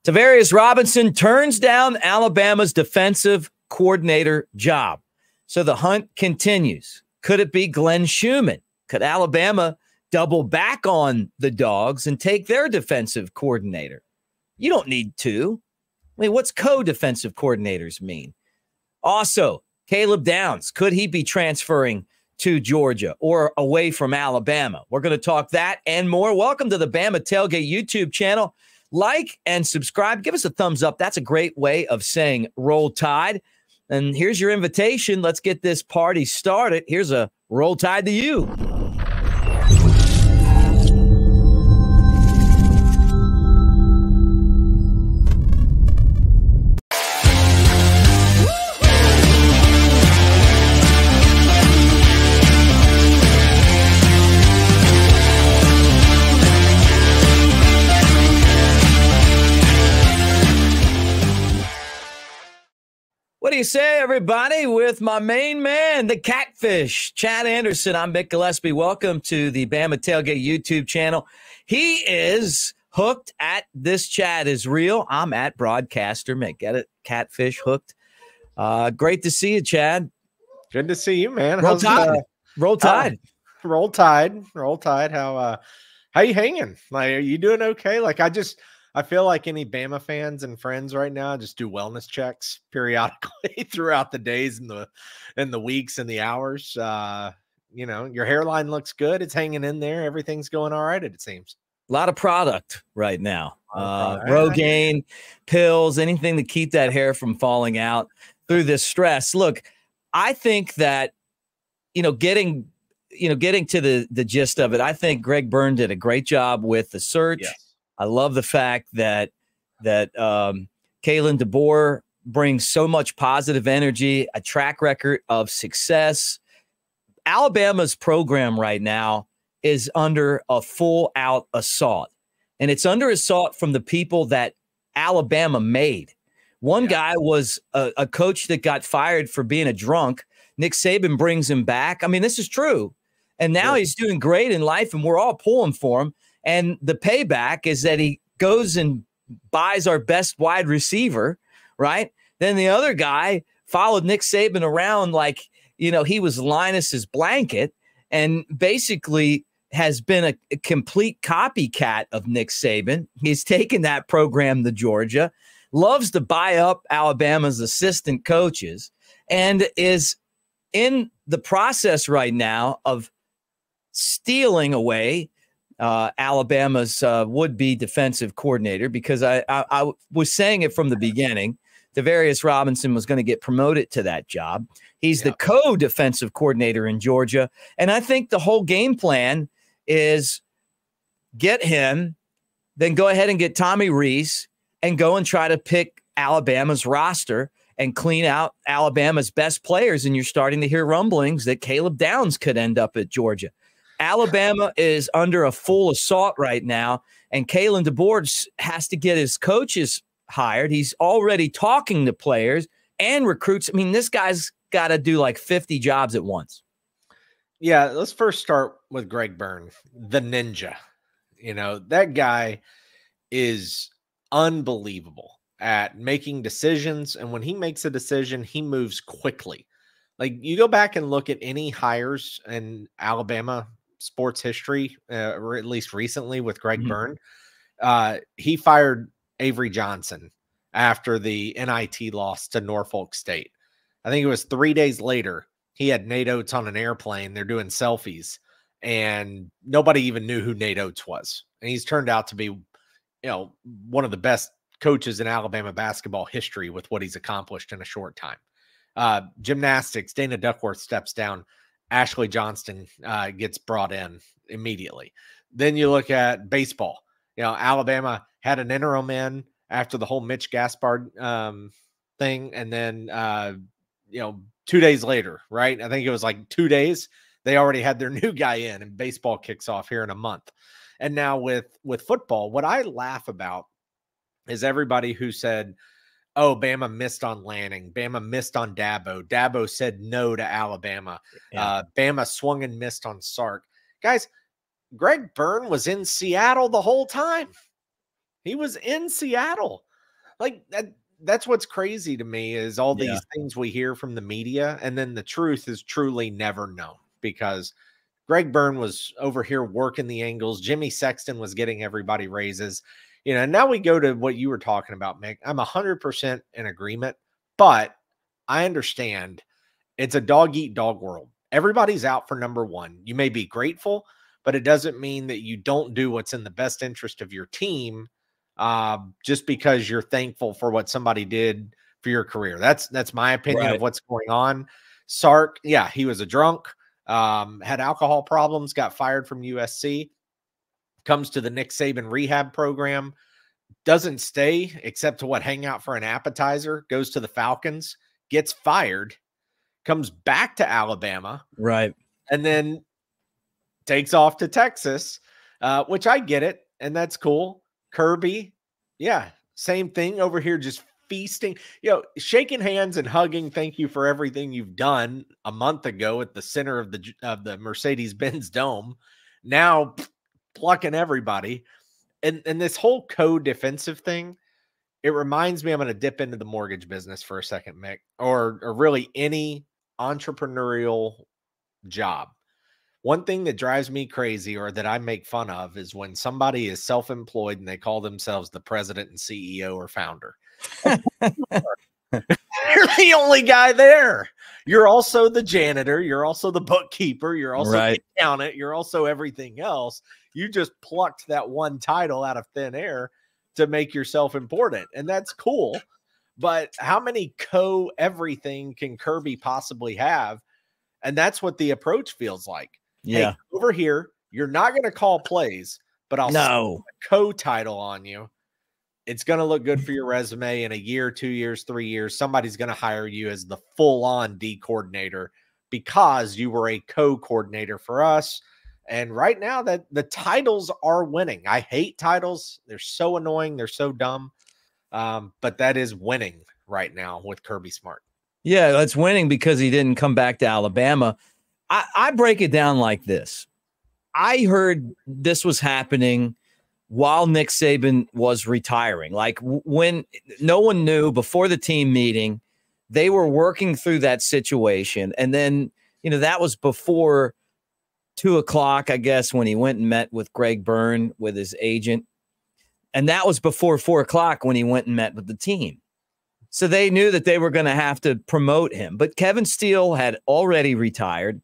Travaris Robinson turns down Alabama's defensive coordinator job. So the hunt continues. Could it be Glenn Schumann? Could Alabama double back on the Dogs and take their defensive coordinator? You don't need two. I mean, what's co-defensive coordinators mean? Also, Caleb Downs, could he be transferring to Georgia or away from Alabama? We're going to talk that and more. Welcome to the Bama Tailgate YouTube channel. Like and subscribe. Give us a thumbs up. That's a great way of saying Roll Tide. And here's your invitation. Let's get this party started. Here's a Roll Tide to you. What do you say, everybody, with my main man, the Catfish, Chad Anderson? I'm Mick Gillispie. Welcome to the Bama Tailgate YouTube channel. He is hooked at This Chad Is Real. I'm at Broadcaster Mick. Get it? Catfish hooked. Great to see you, Chad. Good to see you, man. Roll Tide. Roll Tide. Roll Tide. Roll Tide. How you hanging? Like, are you doing okay? Like, I feel like any Bama fans and friends right now just do wellness checks periodically throughout the days and the weeks and the hours. You know, your hairline looks good. It's hanging in there. Everything's going all right, it seems. A lot of product right now. Rogaine, pills, anything to keep that hair from falling out through this stress. Look, I think that, getting to the gist of it, I think Greg Byrne did a great job with the search. Yes. I love the fact that Kalen DeBoer brings so much positive energy, a track record of success. Alabama's program right now is under a full-out assault, and it's under assault from the people that Alabama made. One guy was a coach that got fired for being a drunk. Nick Saban brings him back. I mean, this is true. And now he's doing great in life, and we're all pulling for him. And the payback is that he goes and buys our best wide receiver, right? Then the other guy followed Nick Saban around like, he was Linus's blanket, and basically has been a complete copycat of Nick Saban. He's taken that program to Georgia, loves to buy up Alabama's assistant coaches, and is in the process right now of stealing away Alabama's would-be defensive coordinator, because I was saying it from the beginning. Travaris Robinson was going to get promoted to that job. He's the co-defensive coordinator in Georgia. And I think the whole game plan is get him, then go ahead and get Tommy Rees and go and try to pick Alabama's roster and clean out Alabama's best players. And you're starting to hear rumblings that Caleb Downs could end up at Georgia. Alabama is under a full assault right now, and Kalen DeBoer has to get his coaches hired. He's already talking to players and recruits. I mean, this guy's got to do like 50 jobs at once. Yeah, let's first start with Greg Byrne, the ninja. That guy is unbelievable at making decisions, and when he makes a decision, he moves quickly. Like, you go back and look at any hires in Alabama sports history, or at least recently with Greg Byrne. He fired Avery Johnson after the NIT loss to Norfolk State. I think it was 3 days later, he had Nate Oates on an airplane. They're doing selfies, and nobody even knew who Nate Oates was. And he's turned out to be, one of the best coaches in Alabama basketball history with what he's accomplished in a short time. Gymnastics, Dana Duckworth steps down. Ashley Johnston gets brought in immediately. Then you look at baseball. Alabama had an interim in after the whole Mitch Gaspard thing. And then, 2 days later, right? I think it was like 2 days, they already had their new guy in, and baseball kicks off here in a month. And now with football, what I laugh about is everybody who said, oh, Bama missed on Lanning. Bama missed on Dabo. Dabo said no to Alabama. Bama swung and missed on Sark. Guys, Greg Byrne was in Seattle the whole time. He was in Seattle. Like that's what's crazy to me is all these things we hear from the media, and then the truth is truly never known because Greg Byrne was over here working the angles. Jimmy Sexton was getting everybody raises. And now we go to what you were talking about, Mick. I'm 100% in agreement, but I understand it's a dog-eat-dog world. Everybody's out for number one. You may be grateful, but it doesn't mean that you don't do what's in the best interest of your team just because you're thankful for what somebody did for your career. That's my opinion of what's going on. Sark, yeah, he was a drunk, had alcohol problems, got fired from USC, comes to the Nick Saban rehab program, doesn't stay except to hang out for an appetizer, goes to the Falcons, gets fired, comes back to Alabama, right, and then takes off to Texas, which I get it, and that's cool. Kirby, yeah, same thing over here, just feasting, shaking hands and hugging. Thank you for everything you've done a month ago at the center of the Mercedes-Benz Dome. Now plucking everybody, and this whole co-defensive thing. It reminds me, I'm going to dip into the mortgage business for a second, Mick, or really any entrepreneurial job. One thing that drives me crazy or that I make fun of is when somebody is self-employed and they call themselves the president and CEO or founder. You're the only guy there. You're also the janitor. You're also the bookkeeper. You're also the accountant. You're also everything else. You just plucked that one title out of thin air to make yourself important. And that's cool. But how many everything can Kirby possibly have? And that's what the approach feels like. Yeah. Hey, over here, you're not going to call plays, but I'll slap a co-title on you. It's going to look good for your resume in a year, 2 years, 3 years. Somebody's going to hire you as the full-on D coordinator because you were a co-coordinator for us. And right now that the titles are winning. I hate titles. They're so annoying. They're so dumb. But that is winning right now with Kirby Smart. Yeah, that's winning because he didn't come back to Alabama. I break it down like this. I heard this was happening while Nick Saban was retiring. Like when no one knew before the team meeting, they were working through that situation. And then, that was before 2 o'clock, I guess, when he went and met with Greg Byrne with his agent. And that was before 4 o'clock when he went and met with the team. So they knew that they were going to have to promote him. But Kevin Steele had already retired.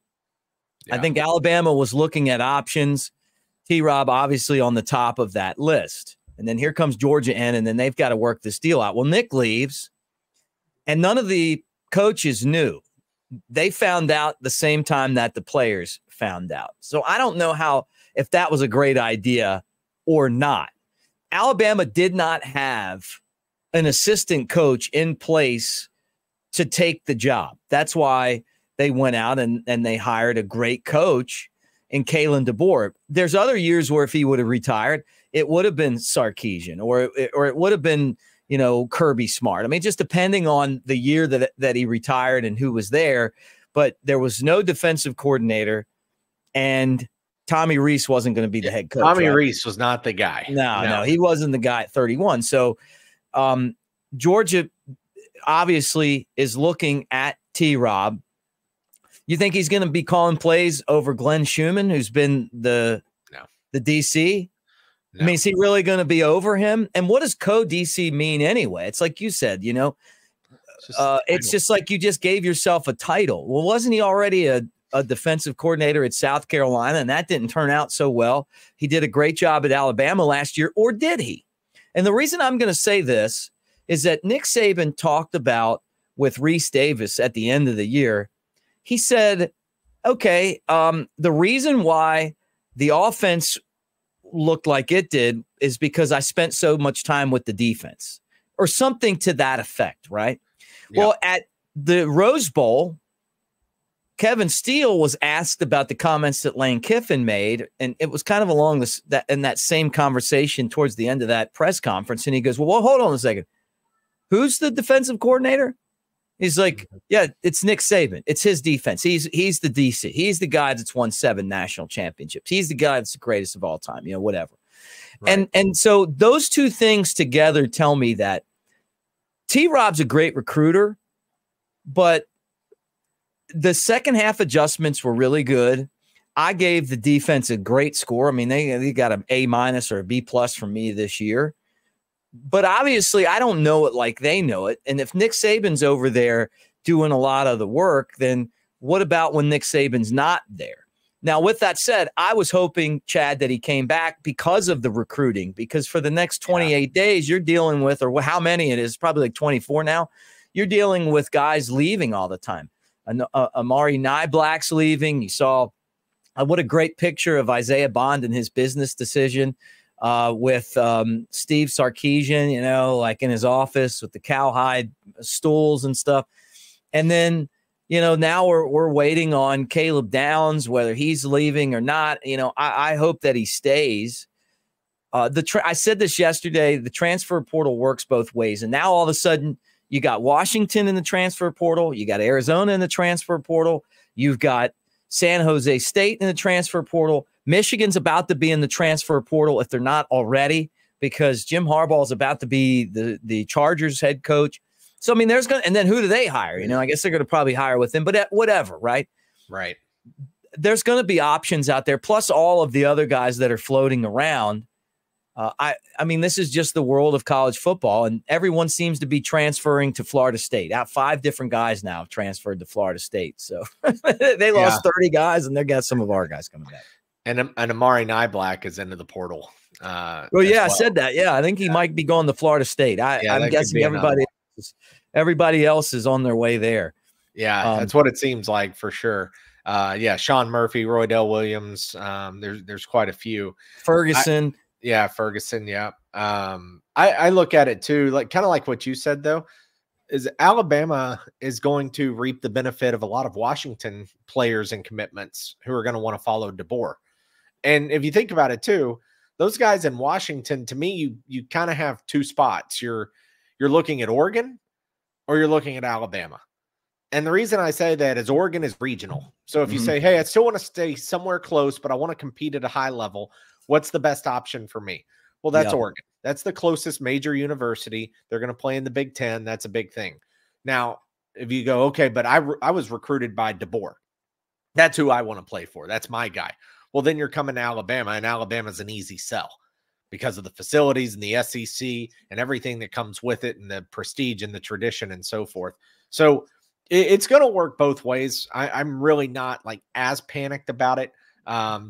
Yeah. I think Alabama was looking at options. T-Rob obviously on the top of that list. And then here comes Georgia in, and then they've got to work this deal out. Well, Nick leaves, and none of the coaches knew. They found out the same time that the players found out. So I don't know if that was a great idea or not. Alabama did not have an assistant coach in place to take the job. That's why they went out and they hired a great coach in Kalen DeBoer. There's other years where if he would have retired, it would have been Sarkisian or it would have been, Kirby Smart. I mean, just depending on the year that he retired and who was there, but there was no defensive coordinator and Tommy Rees wasn't going to be the head coach. Tommy Rees was not the guy. No, he wasn't the guy at 31. So Georgia obviously is looking at T-Rob. You think he's going to be calling plays over Glenn Schumann, who's been the DC? No. I mean, is he really going to be over him? And what does co-DC mean anyway? It's like you said, it's just like you just gave yourself a title. Well, wasn't he already a defensive coordinator at South Carolina, and that didn't turn out so well? He did a great job at Alabama last year, or did he? And the reason I'm going to say this is that Nick Saban talked about with Reese Davis at the end of the year. He said, okay, the reason why the offense looked like it did is because I spent so much time with the defense or something to that effect, right? Yeah. Well, at the Rose Bowl, Kevin Steele was asked about the comments that Lane Kiffin made, and it was kind of along that same conversation towards the end of that press conference, and he goes, well, hold on a second. Who's the defensive coordinator? He's like, yeah, it's Nick Saban. It's his defense. He's the DC. He's the guy that's won 7 national championships. He's the guy that's the greatest of all time, whatever. Right. And so those two things together tell me that T-Rob's a great recruiter, but the second half adjustments were really good. I gave the defense a great score. I mean, they got an A- or a B+ from me this year. But obviously, I don't know it like they know it. And if Nick Saban's over there doing a lot of the work, then what about when Nick Saban's not there? Now, with that said, I was hoping, Chad, that he came back because of the recruiting, because for the next 28 days, you're dealing with, or how many it is, probably like 24 now, you're dealing with guys leaving all the time. Amari Niblack's leaving. You saw what a great picture of Isaiah Bond and his business decision with Steve Sarkisian, like in his office with the cowhide stools and stuff. And then, now we're waiting on Caleb Downs, whether he's leaving or not. I hope that he stays. I said this yesterday, the transfer portal works both ways. And now all of a sudden you got Washington in the transfer portal. You got Arizona in the transfer portal. You've got San Jose State in the transfer portal. Michigan's about to be in the transfer portal if they're not already, because Jim Harbaugh is about to be the Chargers head coach. So, I mean, and then who do they hire? I guess they're going to probably hire with him, but whatever, right? Right. There's going to be options out there, plus all of the other guys that are floating around. I mean, this is just the world of college football, and everyone seems to be transferring to Florida State. 5 different guys now have transferred to Florida State. So they lost 30 guys, and they got some of our guys coming back. And Amari Niblack is into the portal. I said that. Yeah, I think he might be going to Florida State. I'm guessing everybody else is on their way there. Yeah, that's what it seems like for sure. Sean Murphy, Roydell Williams. There's quite a few. Ferguson. Ferguson. Yeah. I look at it too, kind of like what you said though, is Alabama is going to reap the benefit of a lot of Washington players and commitments who are going to want to follow DeBoer. And if you think about it too, those guys in Washington, to me, you kind of have 2 spots. You're looking at Oregon or you're looking at Alabama. And the reason I say that is Oregon is regional. So if you say, hey, I still want to stay somewhere close, but I want to compete at a high level, what's the best option for me? Well, that's Oregon. That's the closest major university. They're going to play in the Big Ten. That's a big thing. Now, if you go, okay, but I was recruited by DeBoer. That's who I want to play for. That's my guy. Well, then you're coming to Alabama, and Alabama's an easy sell because of the facilities and the SEC and everything that comes with it and the prestige and the tradition and so forth. So it's going to work both ways. I'm really not as panicked about it.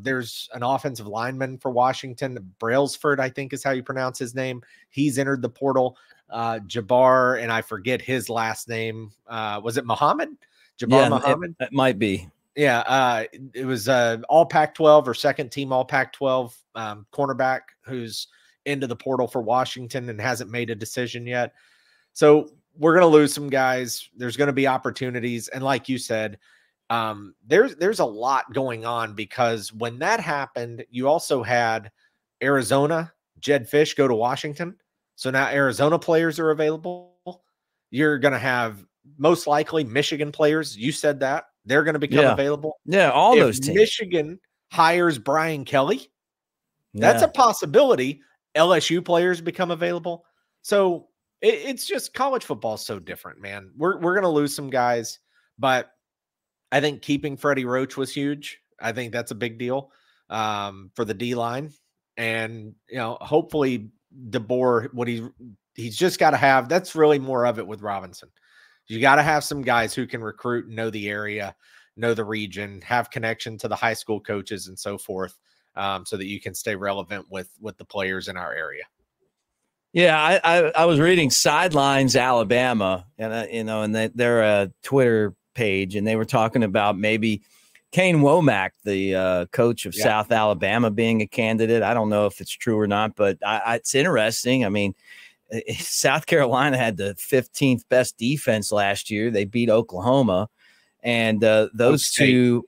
There's an offensive lineman for Washington, Brailsford, I think is how you pronounce his name. He's entered the portal. Jabbar, and I forget his last name. Was it Muhammad? Jabbar Muhammad? It might be. Yeah. It was all Pac-12 or second team all Pac-12 cornerback who's into the portal for Washington and hasn't made a decision yet. So we're going to lose some guys. There's going to be opportunities. And like you said, there's a lot going on, because when that happened, you also had Arizona, Jed Fish go to Washington. So now Arizona players are available. You're going to have most likely Michigan players. You said that they're going to become available. Yeah. All those teams. Michigan hires Brian Kelly. That's a possibility. LSU players become available. So it's just college football is so different, man. We're going to lose some guys, but I think keeping Freddie Roach was huge. I think that's a big deal for the D line. And, hopefully DeBoer, he's just got to have, that's really more of it with Robinson. You got to have some guys who can recruit, know the area, know the region, have connection to the high school coaches and so forth, so that you can stay relevant with the players in our area. Yeah, I was reading Sidelines Alabama, and and they're a Twitter page, and they were talking about maybe Kane Wommack, the coach of South Alabama, being a candidate. I don't know if it's true or not, but it's interesting. I mean, South Carolina had the 15th best defense last year. They beat Oklahoma, and those two,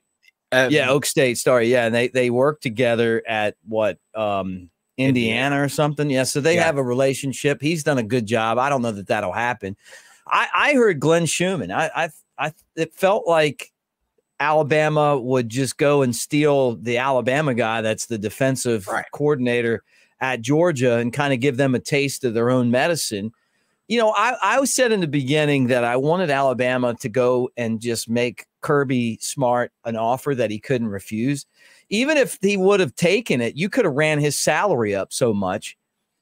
Oak State. Sorry, and they work together at Indiana or something. Yeah, so they have a relationship. He's done a good job. I don't know that that'll happen. I heard Glenn Schumann. It felt like Alabama would just go and steal the Alabama guy that's the defensive coordinator at Georgia and kind of give them a taste of their own medicine. You know, I said in the beginning that I wanted Alabama to go and just make Kirby Smart an offer that he couldn't refuse. Even if he would have taken it, you could have ran his salary up so much.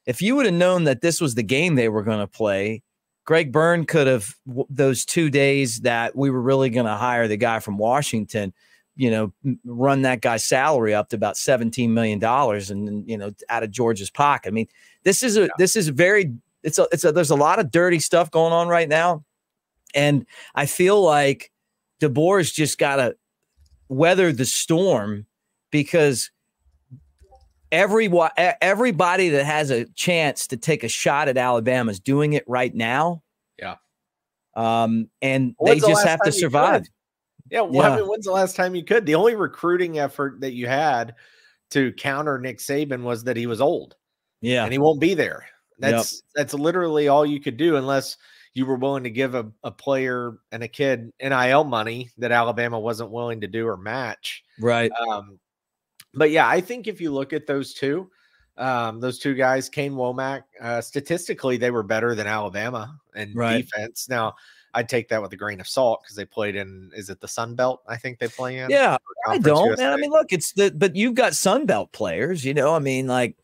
If you would have known that this was the game they were going to play, Greg Byrne could have, those 2 days that we were really going to hire the guy from Washington, you know, run that guy's salary up to about $17 million and, you know, out of Georgia's pocket. I mean, this is there's a lot of dirty stuff going on right now. And I feel like DeBoer's just got to weather the storm, because everybody that has a chance to take a shot at Alabama is doing it right now. Yeah. And they just have to survive. Yeah. Well, I mean, when's the last time you could? The only recruiting effort that you had to counter Nick Saban was that he was old. Yeah. And he won't be there. That's literally all you could do, unless you were willing to give a player and a kid NIL money that Alabama wasn't willing to do or match. Right. But yeah, I think if you look at those two guys, Kane, Wommack, statistically, they were better than Alabama in defense. Now, I'd take that with a grain of salt because they played in, is it the Sun Belt? I think they play in. Yeah, I don't, USA. Man. I mean, look, but you've got Sun Belt players, you know, I mean, like.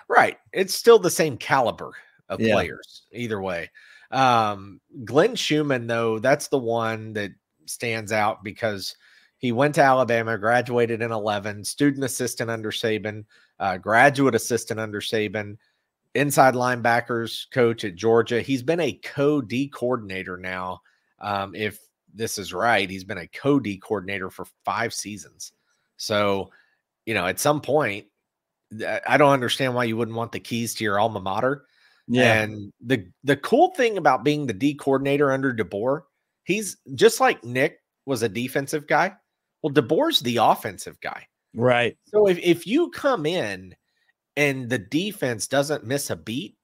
Right. It's still the same caliber of players either way. Glenn Schumann, though, that's the one that stands out because he went to Alabama, graduated in 2011, student assistant under Saban, graduate assistant under Saban, inside linebackers coach at Georgia. He's been a co-D coordinator now. If this is right, he's been a co-D coordinator for 5 seasons. So, you know, at some point, I don't understand why you wouldn't want the keys to your alma mater. Yeah. And the cool thing about being the D coordinator under DeBoer, he's just like Nick was a defensive guy. Well, DeBoer's the offensive guy. Right. So if you come in and the defense doesn't miss a beat,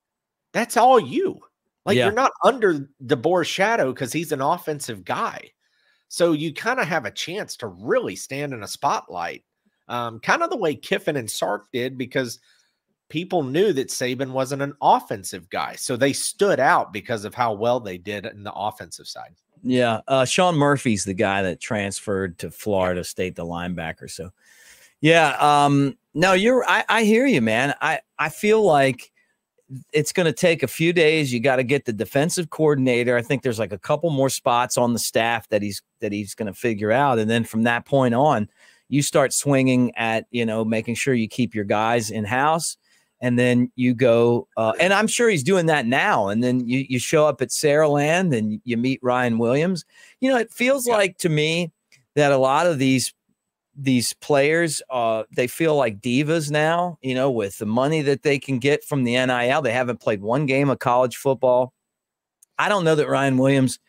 that's all you. Like you're not under DeBoer's shadow because he's an offensive guy. So you kind of have a chance to really stand in a spotlight. Kind of the way Kiffin and Sark did, because people knew that Saban wasn't an offensive guy. So they stood out because of how well they did in the offensive side. Yeah. Sean Murphy's the guy that transferred to Florida State, the linebacker. So, yeah. No, I hear you, man. I feel like it's going to take a few days. You got to get the defensive coordinator. I think there's like a couple more spots on the staff that he's going to figure out. And then from that point on, you start swinging at, you know, making sure you keep your guys in house, and then you go, and I'm sure he's doing that now. And then you show up at Saraland and you meet Ryan Williams. You know, it feels like to me that a lot of these players, they feel like divas now, you know, with the money that they can get from the NIL. They haven't played one game of college football. I don't know that Ryan Williams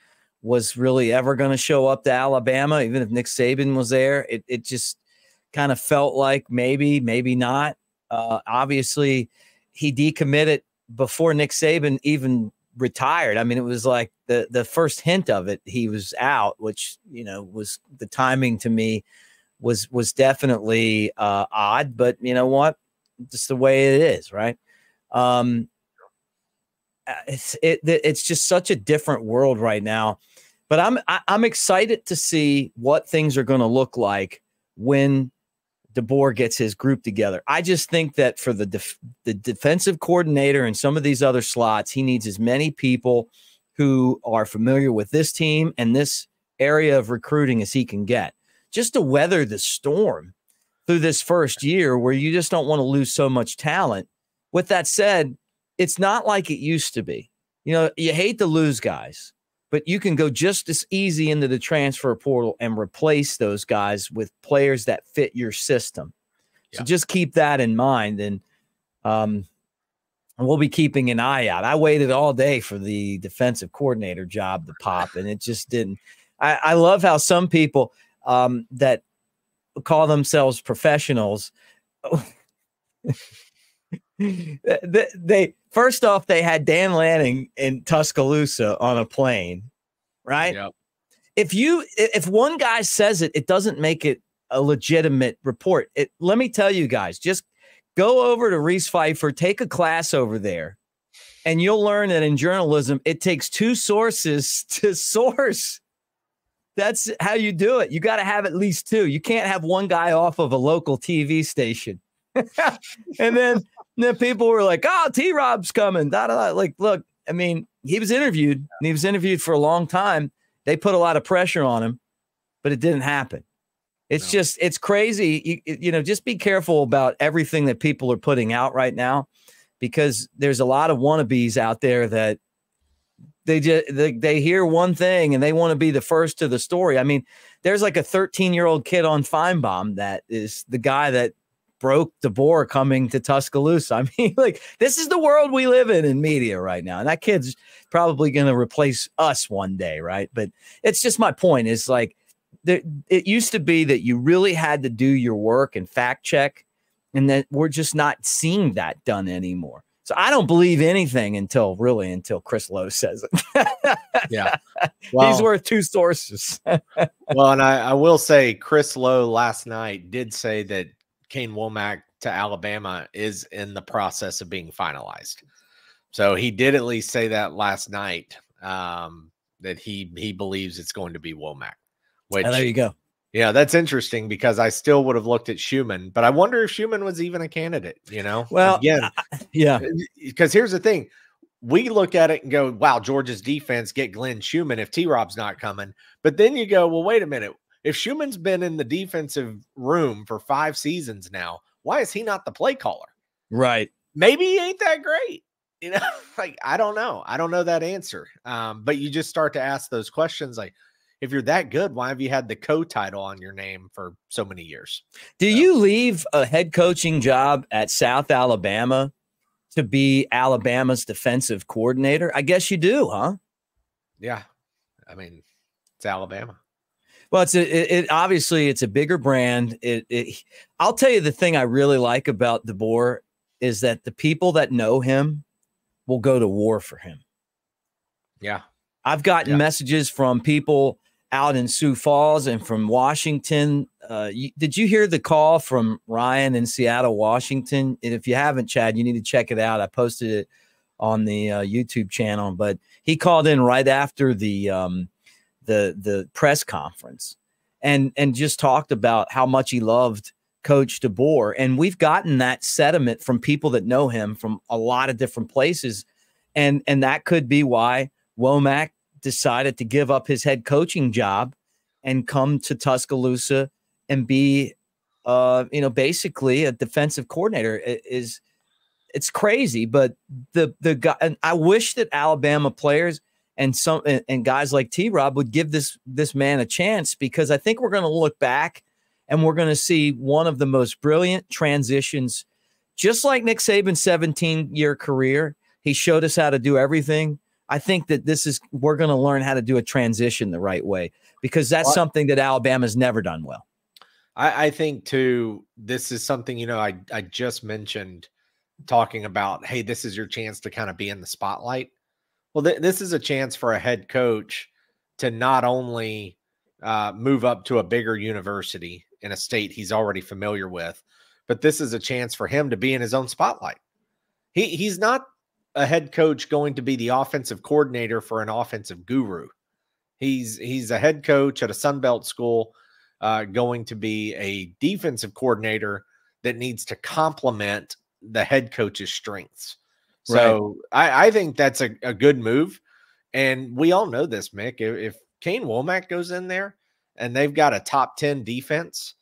was really ever going to show up to Alabama, even if Nick Saban was there. It just kind of felt like maybe not. Obviously, he decommitted before Nick Saban even retired. I mean, it was like the first hint of it, he was out, which, you know, was the timing to me was definitely odd. But you know what? Just the way it is, right? It's just such a different world right now. But I'm excited to see what things are going to look like when DeBoer gets his group together. I just think that for the defensive coordinator and some of these other slots, he needs as many people who are familiar with this team and this area of recruiting as he can get, just to weather the storm through this first year where you just don't want to lose so much talent. With that said, it's not like it used to be. You know, you hate to lose guys, but you can go just as easy into the transfer portal and replace those guys with players that fit your system. So just keep that in mind. And we'll be keeping an eye out. I waited all day for the defensive coordinator job to pop, and it just didn't. I love how some people that call themselves professionals, they first off, they had Dan Lanning in Tuscaloosa on a plane, right? Yep. If one guy says it, it doesn't make it a legitimate report. Let me tell you guys, just go over to Reese Pfeiffer, take a class over there, And you'll learn that in journalism, it takes two sources to source. That's how you do it. You got to have at least two. You can't have one guy off of a local TV station. And then people were like, oh, T-Rob's coming. Da, da, da. Like, look, I mean, he was interviewed, and he was interviewed for a long time. They put a lot of pressure on him, but it didn't happen. It's just, it's crazy. You know, just be careful about everything that people are putting out right now, because there's a lot of wannabes out there that they hear one thing and they want to be the first to the story. I mean, there's like a 13-year-old kid on Feinbaum that is the guy that broke DeBoer coming to Tuscaloosa. I mean, like, this is the world we live in media right now. And that kid's probably going to replace us one day, right? But it's just, my point is, like, it used to be that you really had to do your work and fact check, and that we're just not seeing that done anymore. So I don't believe anything until Chris Lowe says it. Yeah. Well, he's worth two sources. Well, and I will say Chris Lowe last night did say that Kane Wommack to Alabama is in the process of being finalized. So he did at least say that last night, that he believes it's going to be Wommack. Which, there you go. Yeah, that's interesting, because I still would have looked at Schumann, but I wonder if Schumann was even a candidate, you know? Well, again, yeah, because here's the thing. We look at it and go, wow, Georgia's defense, get Glenn Schumann if T-Rob's not coming. But then you go, well, wait a minute. If Schumann's been in the defensive room for 5 seasons now, why is he not the play caller? Right. Maybe he ain't that great. You know, like, I don't know. I don't know that answer. But you just start to ask those questions, like, if you're that good, why have you had the co-title on your name for so many years? Do you leave a head coaching job at South Alabama to be Alabama's defensive coordinator? I guess you do, huh? Yeah. I mean, it's Alabama. Well, obviously it's a bigger brand. I'll tell you, the thing I really like about DeBoer is that the people that know him will go to war for him. Yeah. I've gotten messages from people out in Sioux Falls and from Washington. Did you hear the call from Ryan in Seattle, Washington? And if you haven't, Chad, you need to check it out. I posted it on the YouTube channel, but he called in right after the press conference and just talked about how much he loved Coach DeBoer. And we've gotten that sentiment from people that know him from a lot of different places. And that could be why Wommack decided to give up his head coaching job and come to Tuscaloosa and be, basically a defensive coordinator. It's crazy, but the guy, and I wish that Alabama players and guys like T-Rob would give this man a chance, because I think we're going to look back and we're going to see one of the most brilliant transitions, just like Nick Saban's 17-year career. He showed us how to do everything. I think that we're going to learn how to do a transition the right way, because that's something that Alabama's never done well. I think too, this is something, I just mentioned, talking about, hey, this is your chance to kind of be in the spotlight. Well, this is a chance for a head coach to not only move up to a bigger university in a state he's already familiar with, but this is a chance for him to be in his own spotlight. He's not a head coach going to be the offensive coordinator for an offensive guru. He's a head coach at a Sun Belt school, going to be a defensive coordinator that needs to complement the head coach's strengths. So I think that's a good move. And we all know this, Mick. If Kane Wommack goes in there and they've got a top 10 defense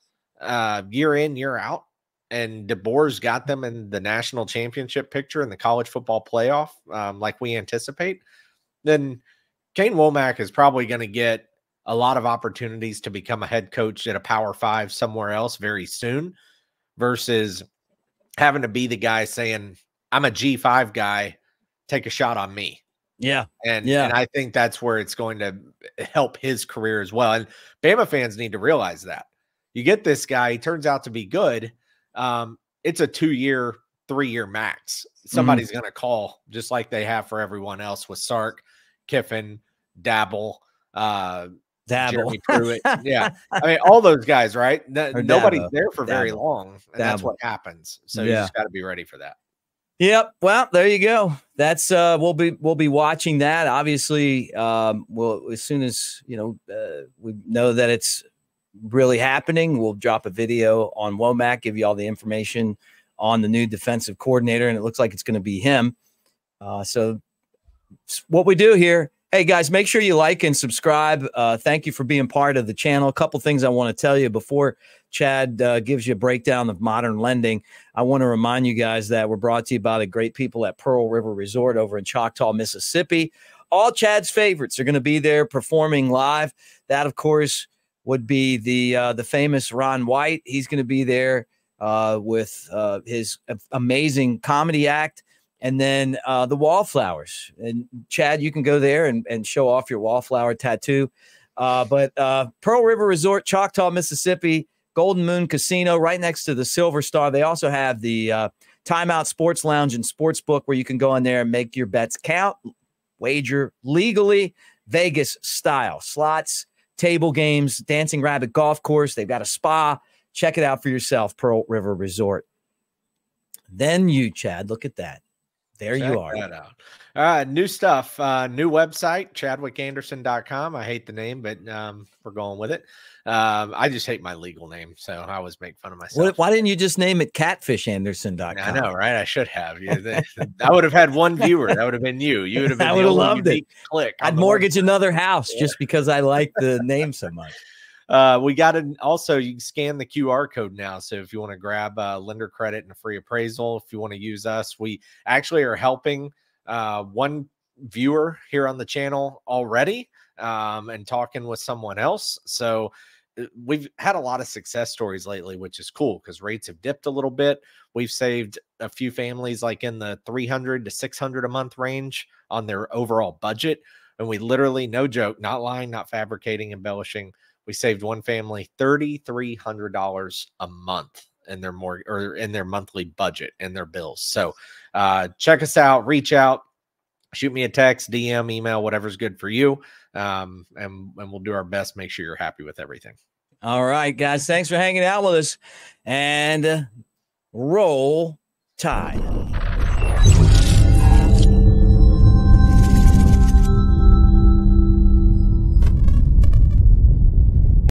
year in, year out, and DeBoer's got them in the national championship picture in the college football playoff, like we anticipate, then Kane Wommack is probably going to get a lot of opportunities to become a head coach at a Power 5 somewhere else very soon, versus having to be the guy saying, I'm a G5 guy, take a shot on me. Yeah. And I think that's where it's going to help his career as well. And Bama fans need to realize that. You get this guy, he turns out to be good. It's a 2-year, 3-year max. Somebody's going to call, just like they have for everyone else with Sark, Kiffin, Dabble, Jeremy Pruitt. Yeah. I mean, all those guys, right? Nobody's there for very long, and that's what happens. So you just got to be ready for that. Yep. Well, there you go. That's we'll be watching that. Obviously, we'll, as soon as we know that it's really happening, we'll drop a video on Wommack, give you all the information on the new defensive coordinator, and it looks like it's going to be him. So what we do here, hey guys, make sure you like and subscribe. Thank you for being part of the channel. A couple things I want to tell you before Chad gives you a breakdown of modern lending. I want to remind you guys that we're brought to you by the great people at Pearl River Resort over in Choctaw, Mississippi. All Chad's favorites are going to be there performing live. That, of course, would be the famous Ron White. He's going to be there with his amazing comedy act. And then the Wallflowers. And Chad, you can go there and show off your Wallflower tattoo. But Pearl River Resort, Choctaw, Mississippi, Golden Moon Casino, right next to the Silver Star. They also have the Timeout Sports Lounge and Sportsbook where you can go in there and make your bets count, wager legally, Vegas style, slots, table games, Dancing Rabbit Golf Course. They've got a spa. Check it out for yourself, Pearl River Resort. Then you, Chad, look at that. There you are. New stuff, new website, chadwickanderson.com. I hate the name, but we're going with it. I just hate my legal name, so I always make fun of myself. Why didn't you just name it catfishanderson.com? I know, right? I should have. I would have had one viewer. That would have been you. You would have been I would have loved it. Click. I'd mortgage another house just because I like the name so much. We got to also, you can scan the QR code now. So if you want to grab lender credit and a free appraisal, if you want to use us, we actually are helping one viewer here on the channel already and talking with someone else. So we've had a lot of success stories lately, which is cool because rates have dipped a little bit. We've saved a few families like in the $300 to $600 a month range on their overall budget. And we literally, no joke, not lying, not fabricating, embellishing. We saved one family $3,300 a month in their in their monthly budget and their bills. So check us out, reach out, shoot me a text, DM, email, whatever's good for you. And we'll do our best. Make sure you're happy with everything. All right, guys. Thanks for hanging out with us, and roll Tide.